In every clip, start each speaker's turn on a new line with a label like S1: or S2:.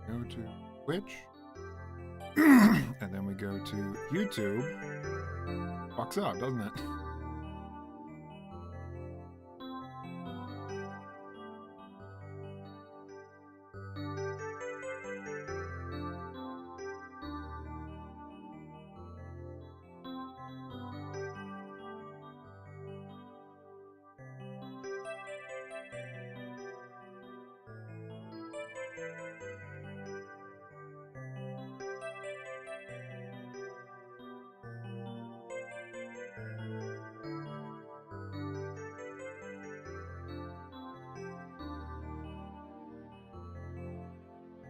S1: Go to Twitch. And then we go to YouTube. Fucks up, doesn't it?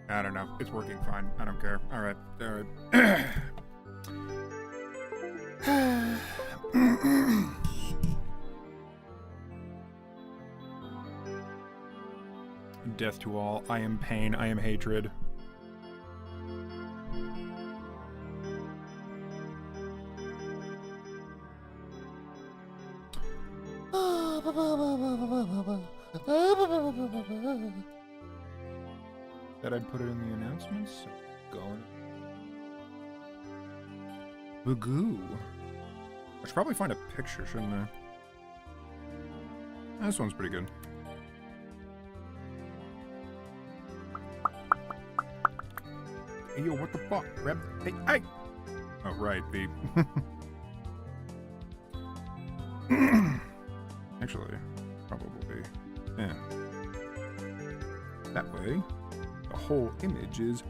S1: I don't know. It's working fine. I don't care. All right. All right. Death to all. I am pain. I am hatred. That I'd put it in the announcements. So going. Bagoo. I should probably find a picture, shouldn't I? This one's pretty good. Hey, yo, what the fuck? Grab. Hey, hey! Oh, right, the. Actually, probably. Yeah. That way, the whole image is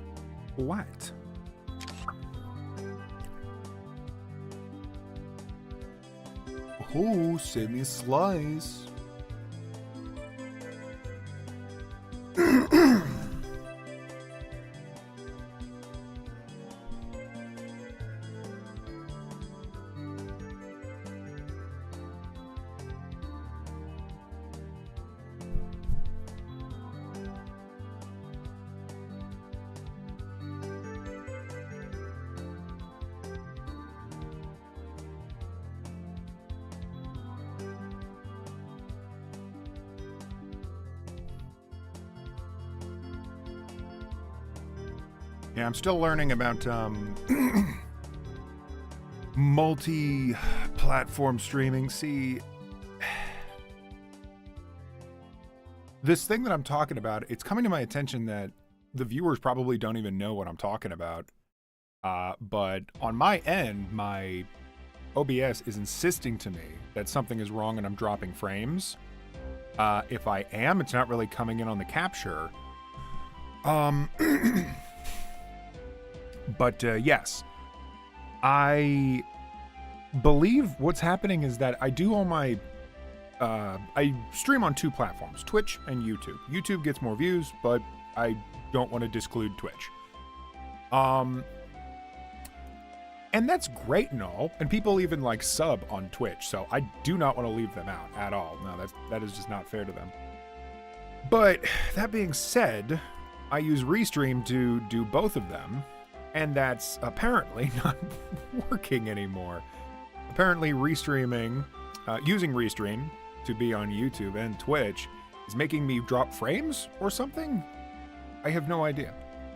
S1: white. Oh, send me a slice. Yeah, I'm still learning about multi-platform streaming. See, this thing that I'm talking about, it's coming to my attention that the viewers probably don't even know what I'm talking about. But on my end, my OBS is insisting to me that something is wrong and I'm dropping frames. If I am, it's not really coming in on the capture. But yes, I believe what's happening is that I do all my, I stream on 2 platforms, Twitch and YouTube. YouTube gets more views, but I don't want to disclude Twitch. And that's great and all, and people even like sub on Twitch, so I do not want to leave them out at all. No, that is just not fair to them. But that being said, I use Restream to do both of them. And that's apparently not working anymore. Apparently restreaming, using Restream to be on YouTube and Twitch is making me drop frames or something? I have no idea.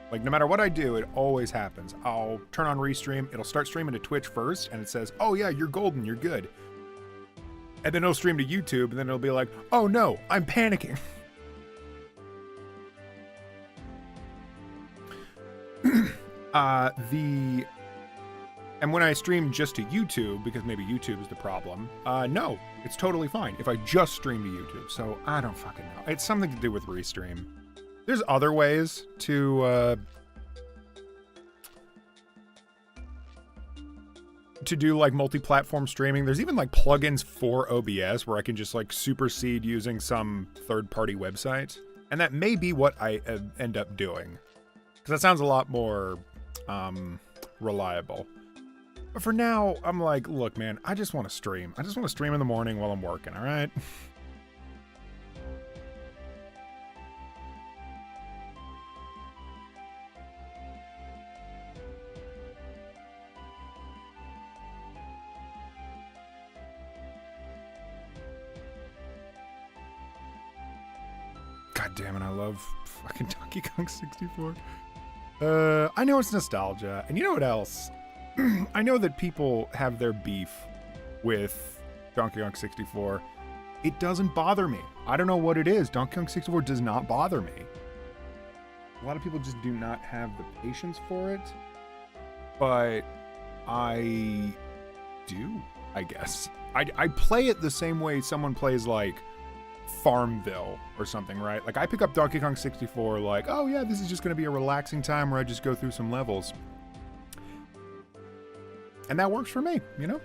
S1: Like, no matter what I do, it always happens. I'll turn on Restream, it'll start streaming to Twitch first, and it says, oh yeah, you're golden, you're good. And then it'll stream to YouTube, and then it'll be like, oh no, I'm panicking. And when I stream just to YouTube, because maybe YouTube is the problem, no, it's totally fine if I just stream to YouTube. So I don't fucking know. It's something to do with Restream. There's other ways to do like multi-platform streaming. There's even like plugins for OBS where I can just like supersede using some third-party website. And that may be what I end up doing. Because that sounds a lot more reliable. But for now, I'm like, look, man, I just want to stream. I just want to stream in the morning while I'm working, all right? God damn it, I love fucking Donkey Kong 64. I know it's nostalgia. And you know what else? I know that people have their beef with Donkey Kong 64. It doesn't bother me. I don't know what it is. Donkey Kong 64 does not bother me. A lot of people just do not have the patience for it. But I do, I guess. I play it the same way someone plays, like, Farmville or something, right? Like, I pick up Donkey Kong 64 like, oh yeah, this is just going to be a relaxing time where I just go through some levels. And that works for me, you know?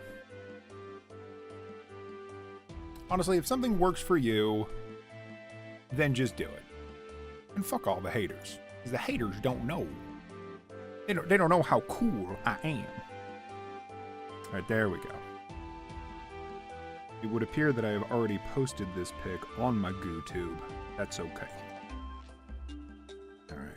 S1: Honestly, if something works for you, then just do it. And fuck all the haters. Because the haters don't know. They don't know how cool I am. Alright, there we go. It would appear that I have already posted this pic on my GooTube. That's okay. Alright.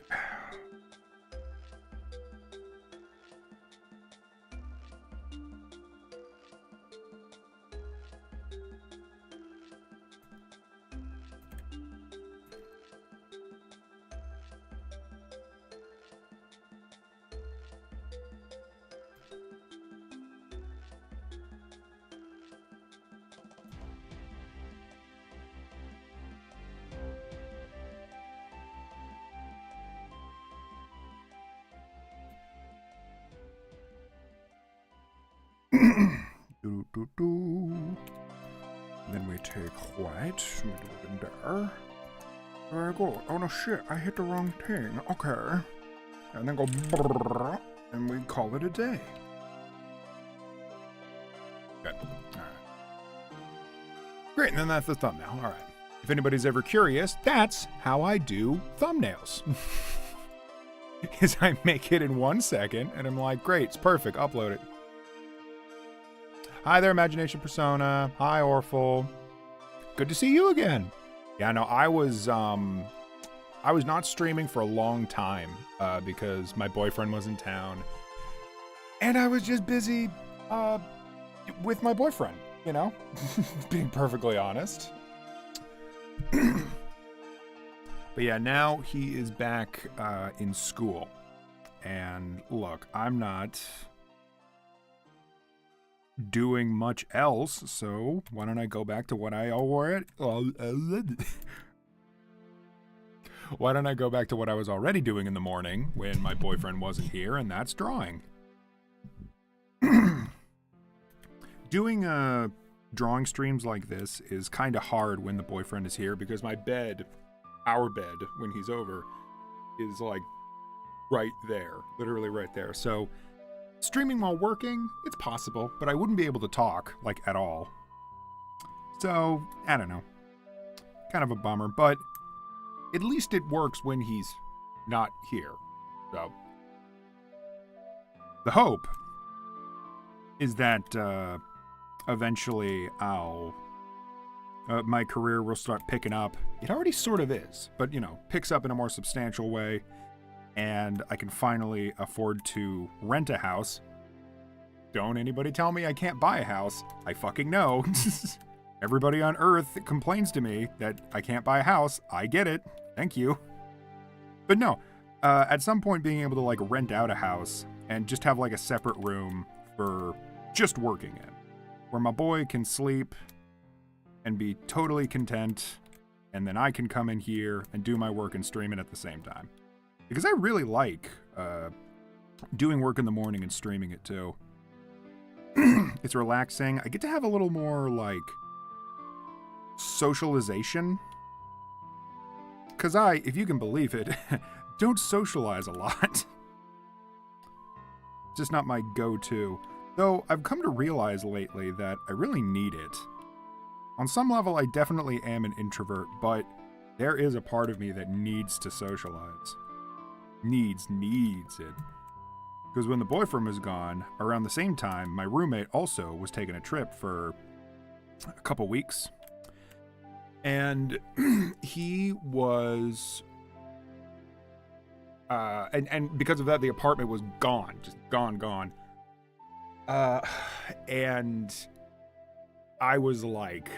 S1: Then we take white, we do it in there. Very good. Oh no shit, I hit the wrong thing. Okay. And then go brrrr, and we call it a day. Good. Alright. Great, and then that's the thumbnail. Alright. If anybody's ever curious, that's how I do thumbnails. Is I make it in 1 second, and I'm like, great, it's perfect, upload it. Hi there, Imagination Persona. Hi, Orful. Good to see you again. Yeah, no, I was not streaming for a long time because my boyfriend was in town, and I was just busy with my boyfriend. You know, being perfectly honest. But yeah, now he is back in school, and look, I'm not doing much else, so why don't I go back to what I already why don't I go back to what I was already doing in the morning when my boyfriend wasn't here, and that's drawing. Doing drawing streams like this is kind of hard when the boyfriend is here, because my bed, our bed, when he's over, is like right there, literally right there. So streaming while working, it's possible, but I wouldn't be able to talk, like, at all. So, I don't know. Kind of a bummer, but at least it works when he's not here. So, the hope is that eventually my career will start picking up. It already sort of is, but, you know, picks up in a more substantial way. And I can finally afford to rent a house. Don't anybody tell me I can't buy a house. I fucking know. Everybody on Earth complains to me that I can't buy a house. I get it. Thank you. But no, at some point being able to, like, rent out a house and just have, like, a separate room for just working in, where my boy can sleep and be totally content, and then I can come in here and do my work and stream it at the same time. Because I really like doing work in the morning and streaming it too. It's relaxing. I get to have a little more, like, socialization. Because if you can believe it, don't socialize a lot. Just not my go-to. Though I've come to realize lately that I really need it. On some level, I definitely am an introvert, but there is a part of me that needs to socialize. Needs it. Because when the boyfriend was gone, around the same time, my roommate also was taking a trip for a couple weeks. And he was... and because of that, the apartment was gone. Just gone. And I was like...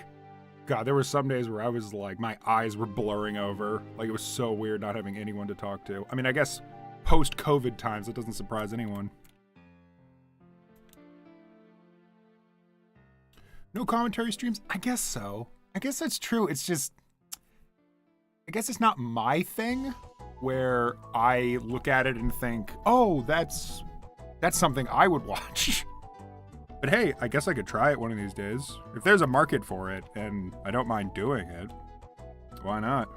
S1: God, there were some days where I was like, my eyes were blurring over. Like, it was so weird not having anyone to talk to. I mean, I guess post-COVID times. It doesn't surprise anyone. No commentary streams? I guess so. I guess that's true. It's just, I guess it's not my thing where I look at it and think, oh, that's something I would watch. But hey, I guess I could try it one of these days. If there's a market for it and I don't mind doing it, why not?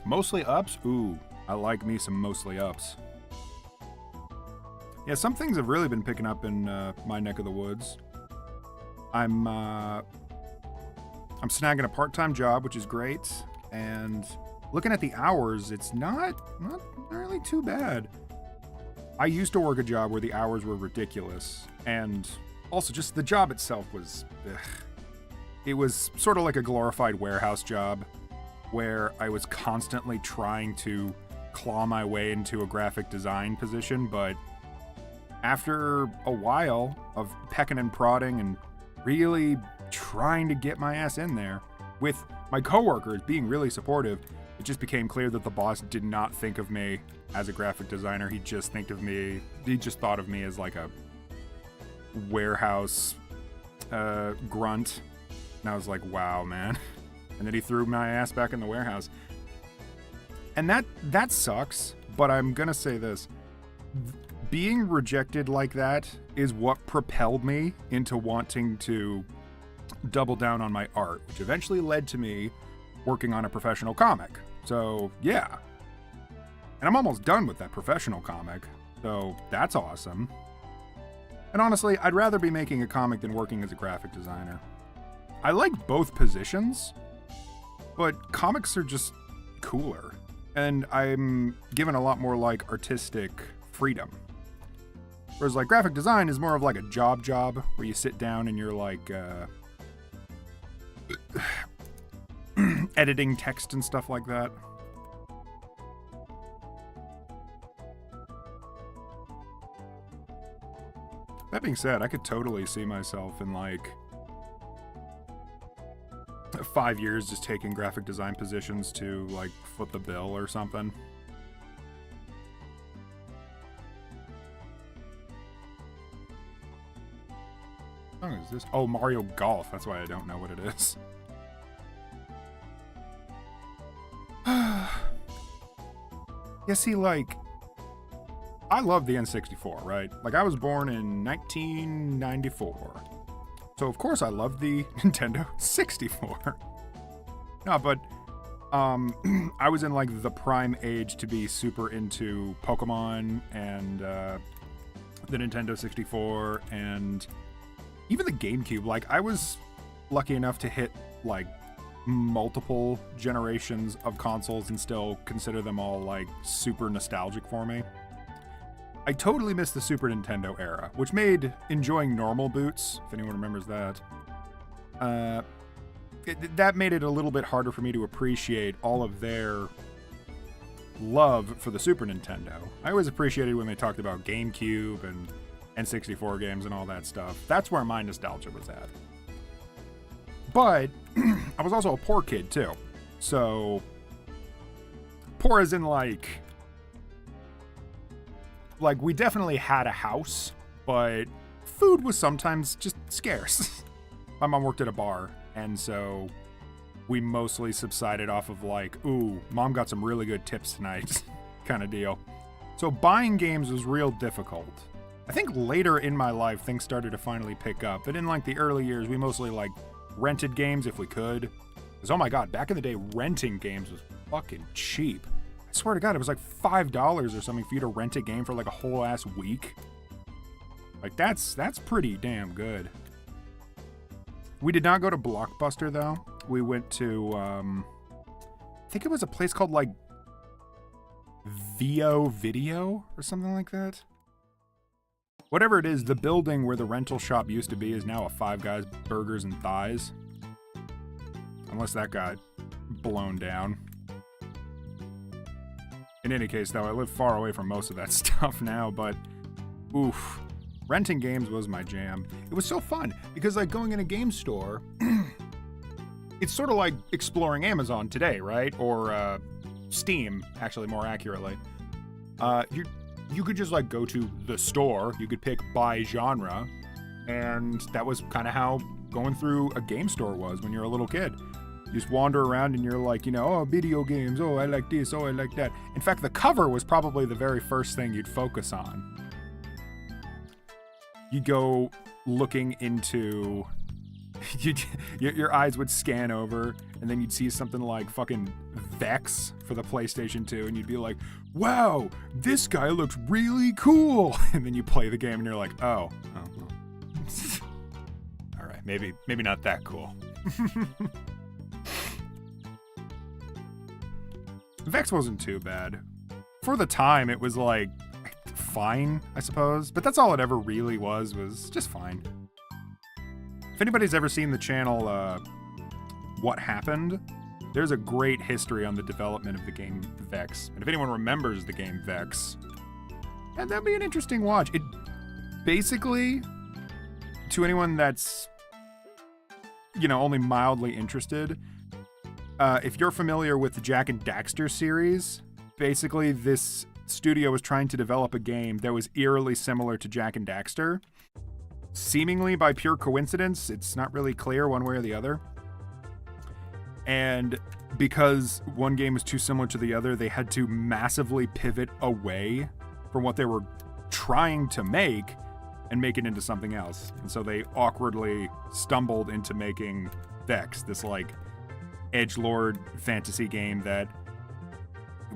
S1: Mostly ups? Ooh, I like me some mostly ups. Yeah, some things have really been picking up in my neck of the woods. I'm snagging a part-time job, which is great, and looking at the hours, it's not really too bad. I used to work a job where the hours were ridiculous, and also just the job itself was, it was sort of like a glorified warehouse job, where I was constantly trying to claw my way into a graphic design position, but after a while of pecking and prodding and really trying to get my ass in there, with my coworkers being really supportive, it just became clear that the boss did not think of me as a graphic designer. He just thought of me as like a warehouse grunt. And I was like, wow, man. And then he threw my ass back in the warehouse. And that sucks, but I'm gonna say this. Being rejected like that is what propelled me into wanting to double down on my art, which eventually led to me working on a professional comic. So, yeah. And I'm almost done with that professional comic, so that's awesome. And honestly, I'd rather be making a comic than working as a graphic designer. I like both positions, but comics are just cooler. And I'm given a lot more like artistic freedom. Whereas like graphic design is more of like a job where you sit down and you're like editing text and stuff like that. That being said, I could totally see myself in like 5 years just taking graphic design positions to like foot the bill or something. What is this? Oh, Mario Golf. That's why I don't know what it is. Yeah, see, like, I love the N64, right? Like, I was born in 1994. So, of course, I love the Nintendo 64. No, but, I was in, like, the prime age to be super into Pokemon and, the Nintendo 64 and even the GameCube. Like, I was lucky enough to hit, like, multiple generations of consoles and still consider them all, like, super nostalgic for me. I totally missed the Super Nintendo era, which made enjoying normal boots, if anyone remembers that, that made it a little bit harder for me to appreciate all of their love for the Super Nintendo. I always appreciated when they talked about GameCube and N64 games and all that stuff. That's where my nostalgia was at. But I was also a poor kid too. So poor as in like we definitely had a house, but food was sometimes just scarce. My mom worked at a bar, and so we mostly subsided off of like, ooh, mom got some really good tips tonight kind of deal. So buying games was real difficult. I think later in my life, things started to finally pick up. But in like the early years, we mostly like rented games if we could. Because oh my God, back in the day, renting games was fucking cheap. I swear to God, it was like $5 or something for you to rent a game for like a whole ass week. Like that's pretty damn good. We did not go to Blockbuster though. We went to, I think it was a place called like VO Video or something like that. Whatever it is, the building where the rental shop used to be is now a Five Guys Burgers and Thighs. Unless that got blown down. In any case, though, I live far away from most of that stuff now, but oof. Renting games was my jam. It was so fun because, like, going in a game store, it's sort of like exploring Amazon today, right? Or Steam, actually, more accurately. You could just, like, go to the store. You could pick by genre, and that was kind of how going through a game store was when you're a little kid. You just wander around and you're like, you know, oh, video games, oh, I like this, oh, I like that. In fact, the cover was probably the very first thing you'd focus on. You'd go looking into... your eyes would scan over, and then you'd see something like fucking Vex for the PlayStation 2, and you'd be like, wow, this guy looks really cool. And then you play the game, and you're like, oh well. All right, maybe not that cool. Vex wasn't too bad. For the time, it was like fine, I suppose. But that's all it ever really was just fine. If anybody's ever seen the channel What Happened, there's a great history on the development of the game Vex. And if anyone remembers the game Vex, that'd be an interesting watch. It basically, to anyone that's, you know, only mildly interested, if you're familiar with the Jak and Daxter series, basically this studio was trying to develop a game that was eerily similar to Jak and Daxter. Seemingly by pure coincidence, it's not really clear one way or the other. And because one game was too similar to the other, they had to massively pivot away from what they were trying to make and make it into something else. And so they awkwardly stumbled into making Vex, this like edgelord fantasy game that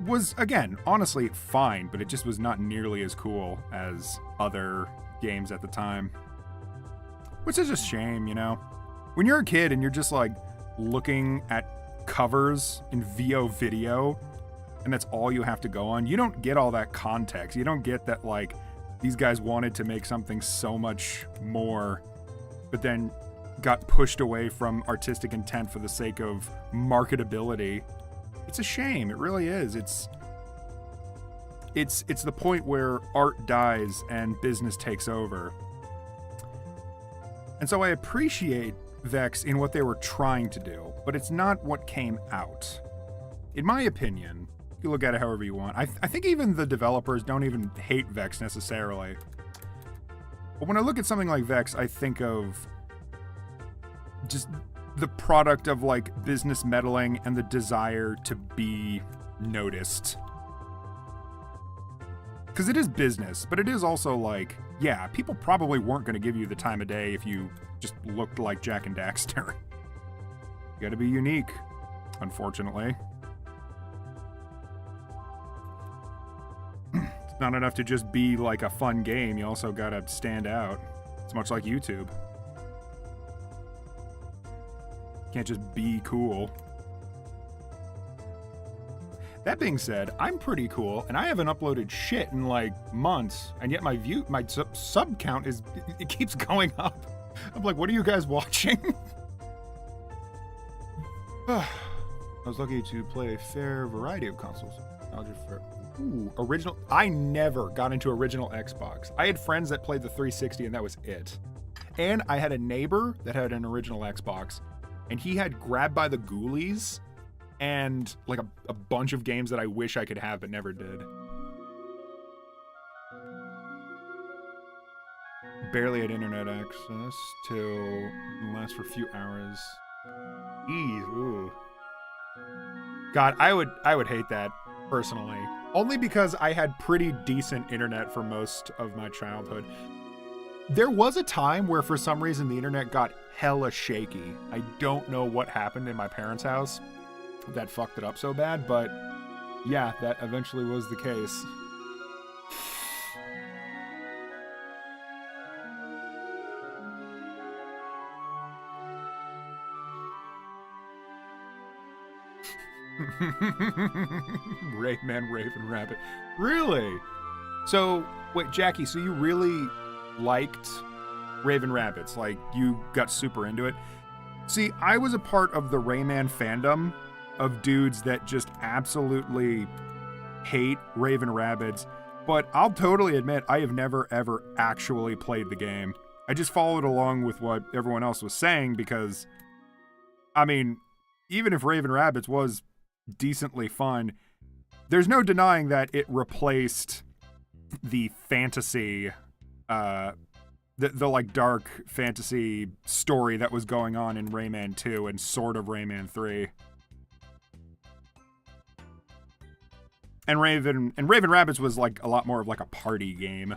S1: was, again, honestly fine, but it just was not nearly as cool as other games at the time. Which is a shame, you know? When you're a kid and you're just like looking at covers in VO video, and that's all you have to go on, you don't get all that context. You don't get that, like, these guys wanted to make something so much more, but then got pushed away from artistic intent for the sake of marketability. It's a shame. It really is. It's the point where art dies and business takes over. And so I appreciate Vex in what they were trying to do, but it's not what came out. In my opinion, you can look at it however you want. I think even the developers don't even hate Vex necessarily. But when I look at something like Vex, I think of just the product of like business meddling and the desire to be noticed. Because it is business, but it is also like, yeah, people probably weren't going to give you the time of day if you just looked like Jak and Daxter. You gotta be unique, unfortunately. It's not enough to just be like a fun game, you also gotta stand out. It's much like YouTube. Can't just be cool. That being said, I'm pretty cool, and I haven't uploaded shit in like months, and yet my sub count it keeps going up. I'm like, what are you guys watching? I was lucky to play a fair variety of consoles. Ooh, original. I never got into original Xbox. I had friends that played the 360, and that was it. And I had a neighbor that had an original Xbox, and he had Grabbed by the Ghoulies and like a bunch of games that I wish I could have but never did. Barely had internet access till last for a few hours. Ooh. God, I would hate that personally. Only because I had pretty decent internet for most of my childhood. There was a time where for some reason the internet got hella shaky. I don't know what happened in my parents' house that fucked it up so bad, but yeah, that eventually was the case. Rayman, Raven Rabbit. Really? So, wait, Jackie, so you really liked Raven Rabbits? Like, you got super into it? See, I was a part of the Rayman fandom of dudes that just absolutely hate Raven Rabbids, but I'll totally admit I have never ever actually played the game. I just followed along with what everyone else was saying because, I mean, even if Raven Rabbids was decently fun, there's no denying that it replaced the fantasy, the like dark fantasy story that was going on in Rayman 2 and sort of Rayman 3. And Raven Rabbids was like a lot more of like a party game.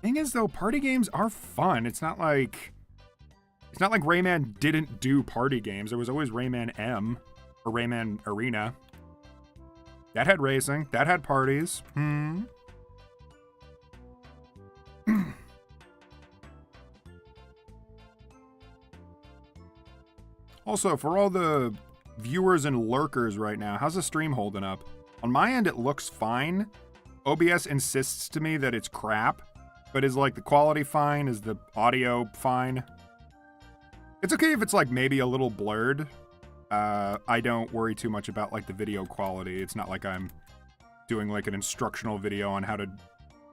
S1: Thing is though, party games are fun. It's not like Rayman didn't do party games. There was always Rayman M or Rayman Arena. That had racing. That had parties. Also, for all the viewers and lurkers right now, how's the stream holding up? On my end, it looks fine. OBS insists to me that it's crap, but is like the quality fine? Is the audio fine? It's okay if it's like maybe a little blurred. I don't worry too much about like the video quality. It's not like I'm doing like an instructional video on how to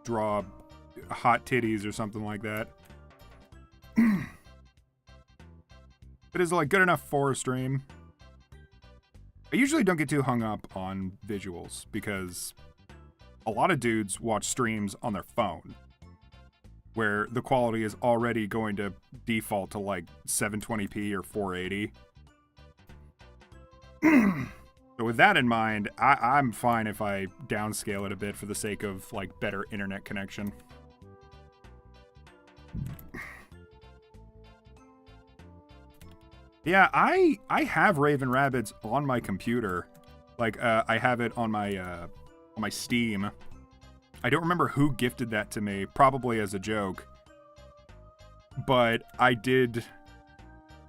S1: draw hot titties or something like that. But is it like good enough for a stream? I usually don't get too hung up on visuals because a lot of dudes watch streams on their phone where the quality is already going to default to like 720p or 480. So with that in mind, I'm fine if I downscale it a bit for the sake of like better internet connection. Yeah, I have Raven Rabbids on my computer. Like, I have it on my Steam. I don't remember who gifted that to me, probably as a joke. But I did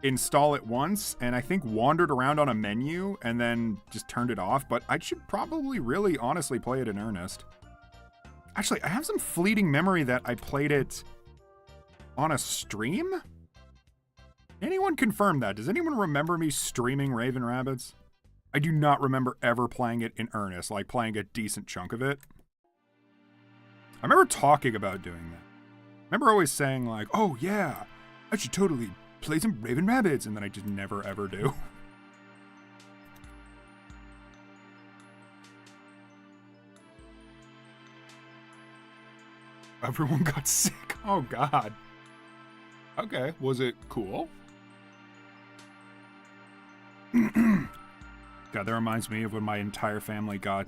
S1: install it once, and I think wandered around on a menu, and then just turned it off. But I should probably really honestly play it in earnest. Actually, I have some fleeting memory that I played it on a stream? Anyone confirm that? Does anyone remember me streaming Raven Rabbids? I do not remember ever playing it in earnest, like playing a decent chunk of it. I remember talking about doing that. I remember always saying like, oh yeah, I should totally play some Raven Rabbids, and then I just never ever do. Everyone got sick. Oh god. Okay, was it cool? God, that reminds me of when my entire family got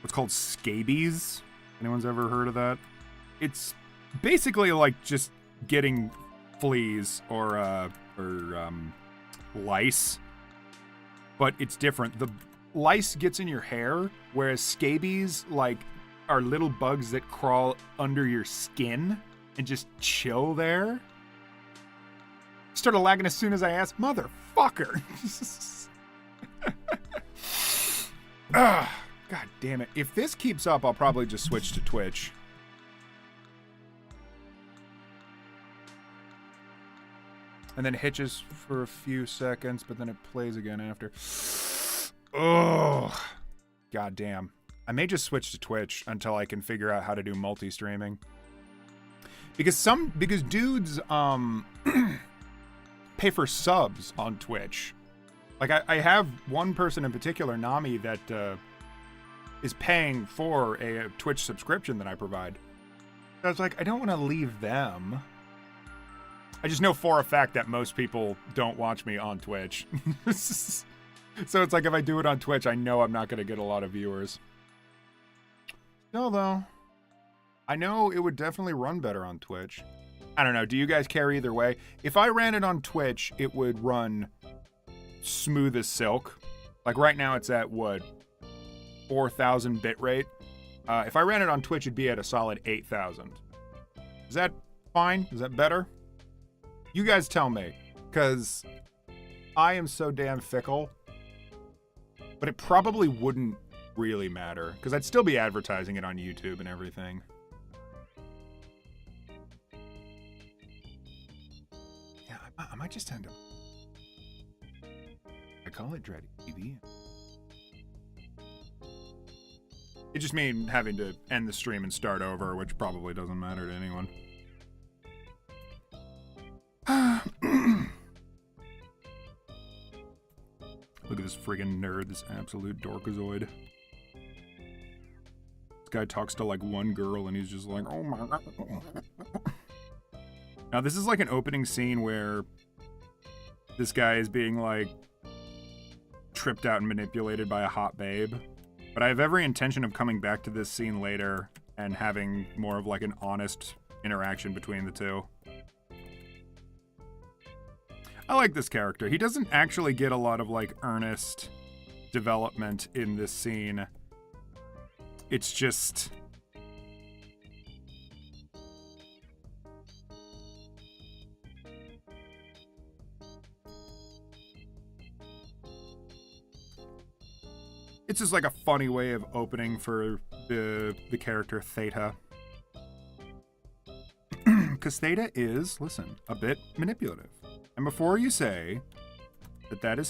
S1: what's called scabies. Anyone's ever heard of that? It's basically like just getting fleas or lice, but it's different. The lice gets in your hair, whereas scabies like are little bugs that crawl under your skin and just chill there. Started lagging as soon as I asked, motherfucker. God damn it. If this keeps up, I'll probably just switch to Twitch. And then hitches for a few seconds, but then it plays again after. Oh, god damn. I may just switch to Twitch until I can figure out how to do multi-streaming. Because dudes pay for subs on Twitch. Like I have one person in particular, Nami, that is paying for a Twitch subscription that I provide. I was like, I don't want to leave them. I just know for a fact that most people don't watch me on Twitch. So it's like if I do it on Twitch, I know I'm not going to get a lot of viewers. Still though, I know it would definitely run better on Twitch. I don't know. Do you guys care either way? If I ran it on Twitch, it would run smooth as silk. Like right now it's at what? 4,000 bitrate. If I ran it on Twitch, it'd be at a solid 8,000. Is that fine? Is that better? You guys tell me, because I am so damn fickle. But it probably wouldn't really matter, because I'd still be advertising it on YouTube and everything. Yeah, I might just end up... call it Dread TV. It just means having to end the stream and start over, which probably doesn't matter to anyone. Look at this friggin' nerd, this absolute dorkazoid. This guy talks to like one girl and he's just like, oh my god. Now this is like an opening scene where this guy is being like tripped out and manipulated by a hot babe. But I have every intention of coming back to this scene later and having more of like an honest interaction between the two. I like this character. He doesn't actually get a lot of like earnest development in this scene. It's just... It's just like a funny way of opening for the character Theta. Because Theta is, listen, a bit manipulative. And before you say that that is